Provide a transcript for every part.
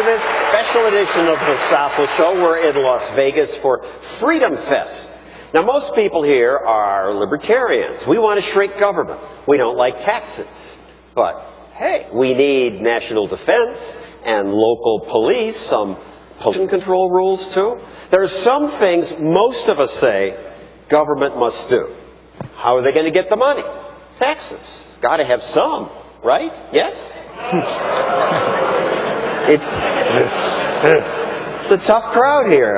this special edition of the Stossel Show. We're in Las Vegas for Freedomfest. Now, most people here are libertarians. We want to shrink government. We don't like taxes. But, hey, we need national defense and local police, some pollution control rules, too. There are some things most of us say government must do. How are they going to get the money? Taxes. Got to have some, right? Yes? It's a tough crowd here.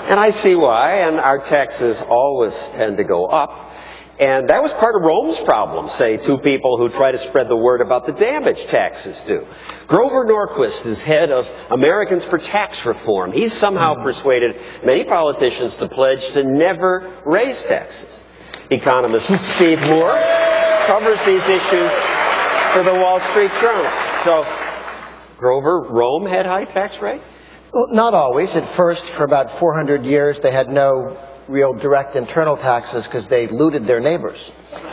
And I see why, and our taxes always tend to go up. And that was part of Rome's problem, say, two people who try to spread the word about the damage taxes do. Grover Norquist is head of Americans for Tax Reform. He's somehow persuaded many politicians to pledge to never raise taxes. Economist Steve Moore covers these issues for the Wall Street Journal. So, Grover, Rome had high tax rates? Well, not always. At first, for about 400 years, they had no real direct internal taxes because they looted their neighbors.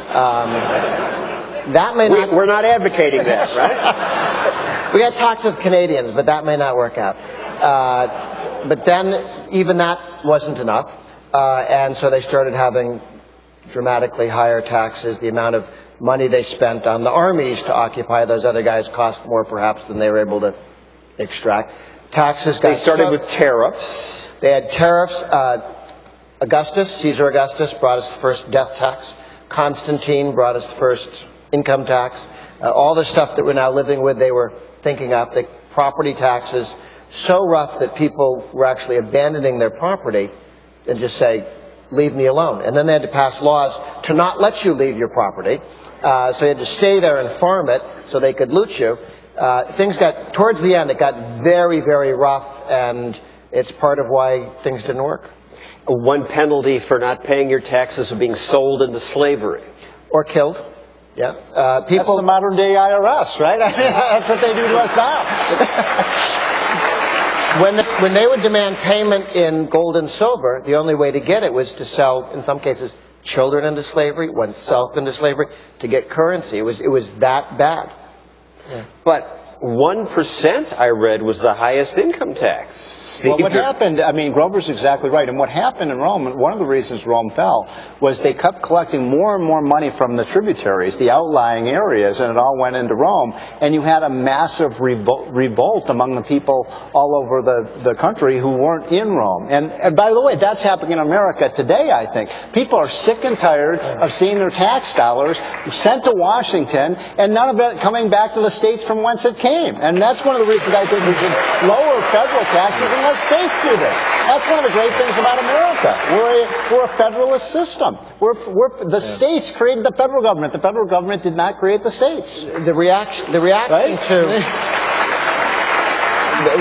That may not... We're not advocating that, right? We got to talk to the Canadians, but that may not work out. But then, even that wasn't enough, and so they started having dramatically higher taxes. The amount of money they spent on the armies to occupy those other guys cost more, perhaps, than they were able to extract. Taxes got... They started with tariffs. They had tariffs. Caesar Augustus brought us the first death tax. Constantine brought us the first income tax. All the stuff that we're now living with, they were thinking up. The property taxes, so rough that people were actually abandoning their property and just say, leave me alone. And then they had to pass laws to not let you leave your property. So you had to stay there and farm it so they could loot you. Things got, towards the end, it got very, very rough, and it's part of why things didn't work. One penalty for not paying your taxes was being sold into slavery. Or killed. Yeah. That's the modern day IRS, right? That's what they do to us now. When they would demand payment in gold and silver, the only way to get it was to sell, in some cases, children into slavery, oneself into slavery, to get currency. It was that bad. Yeah. But 1%, I read, was the highest income tax. Well, what happened, I mean, Grover's exactly right. And what happened in Rome, and one of the reasons Rome fell, was they kept collecting more and more money from the tributaries, the outlying areas, and it all went into Rome. And you had a massive revolt among the people all over the country who weren't in Rome. And by the way, that's happening in America today, I think. People are sick and tired of seeing their tax dollars sent to Washington and none of it coming back to the states from whence it came. And that's one of the reasons I think we should lower federal taxes and let states do this. That's one of the great things about America. We're a federalist system. The states created the federal government. The federal government did not create the states. The reaction right? The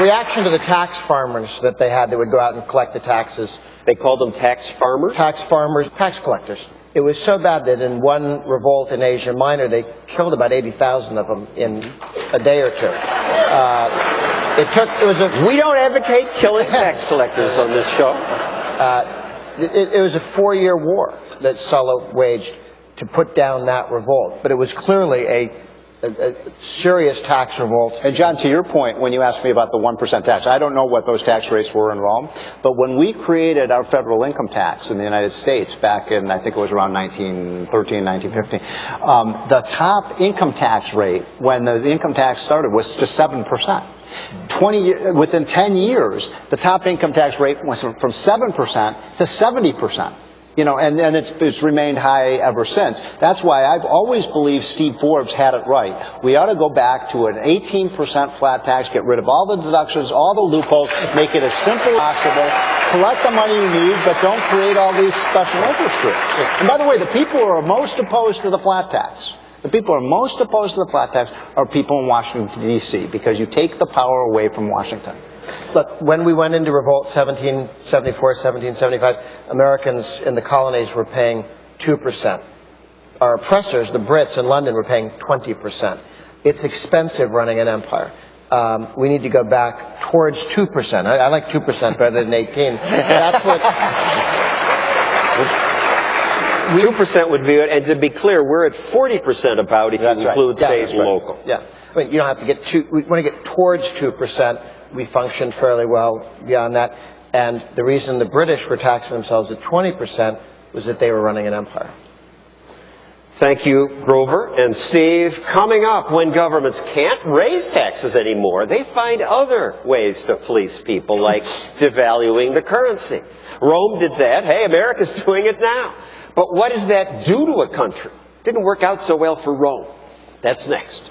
reaction to the tax farmers that they had that would go out and collect the taxes. They called them tax farmers? Tax farmers, tax collectors. It was so bad that in one revolt in Asia Minor, they killed about 80,000 of them in a day or two. We don't advocate killing tax collectors on this show. It was a 4-year war that Sulla waged to put down that revolt. But it was clearly a serious tax revolt. And John, to your point, when you asked me about the 1% tax, I don't know what those tax rates were in Rome, but when we created our federal income tax in the United States back in, I think it was around 1913, 1915, the top income tax rate when the income tax started was just 7%. Within 10 years, the top income tax rate went from 7% to 70%. You know, and it's remained high ever since. That's why I've always believed Steve Forbes had it right. We ought to go back to an 18% flat tax, get rid of all the deductions, all the loopholes, make it as simple as possible, collect the money you need, but don't create all these special interest groups. And by the way, the people who are most opposed to the flat tax, the people who are most opposed to the flat tax are people in Washington, D.C., because you take the power away from Washington. Look, when we went into revolt 1774, 1775, Americans in the colonies were paying 2%. Our oppressors, the Brits in London, were paying 20%. It's expensive running an empire. We need to go back towards 2%. I like 2% better than 18. That's what... 2% would be it, and to be clear, we're at 40% about if you include state and local. Yeah, I mean, you don't have to get we want to get towards 2%. We function fairly well beyond that. And the reason the British were taxing themselves at 20% was that they were running an empire. Thank you, Grover and Steve. Coming up, when governments can't raise taxes anymore, they find other ways to fleece people, like devaluing the currency. Rome did that. Hey, America's doing it now. But what does that do to a country? Didn't work out so well for Rome. That's next.